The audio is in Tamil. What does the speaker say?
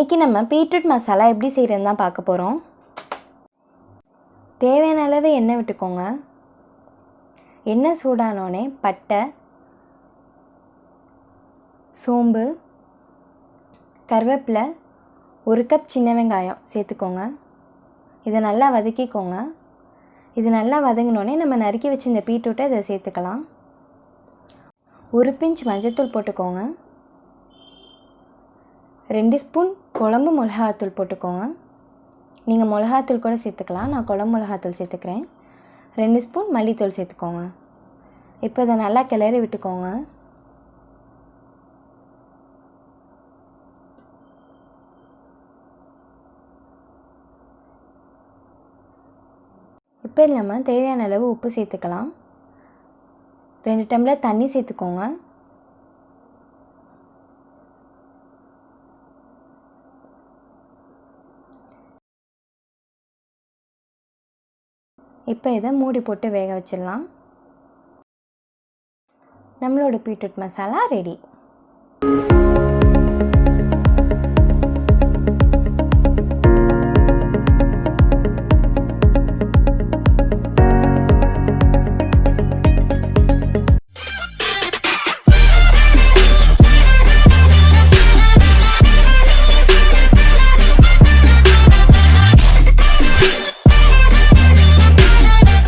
இன்றைக்கி நம்ம பீட்ரூட் மசாலா எப்படி செய்கிறதுன்னு தான் பார்க்க போகிறோம். தேவையான அளவு எண்ணெய் விட்டுக்கோங்க. எண்ணெய் சூடானோடனே பட்டை, சோம்பு, கருவேப்பிலை, 1 கப் சின்ன வெங்காயம் சேர்த்துக்கோங்க. இதை நல்லா வதக்கிக்கோங்க. இது நல்லா வதங்கினோடனே நம்ம நறுக்கி வச்சு இந்த பீட்ரூட்டை இதை சேர்த்துக்கலாம். 1 பிஞ்ச் மஞ்சள்தூள் போட்டுக்கோங்க. 2 ஸ்பூன் குழம்பு மிளகாத்தூள் போட்டுக்கோங்க. நீங்கள் மிளகாத்தூள் கூட சேர்த்துக்கலாம். நான் குழம்பு மிளகாத்தூள் சேர்த்துக்கிறேன். 2 ஸ்பூன் மல்லித்தூள் சேர்த்துக்கோங்க. இப்போ இதை நல்லா கிளறி விட்டுக்கோங்க. இப்போ நம்ம தேவையான அளவு உப்பு சேர்த்துக்கலாம். 2 டம்ளர் தண்ணி சேர்த்துக்கோங்க. இப்போ இதை மூடி போட்டு வேக வச்சிடலாம். நம்மளோட பீட்ரூட் மசாலா ரெடி.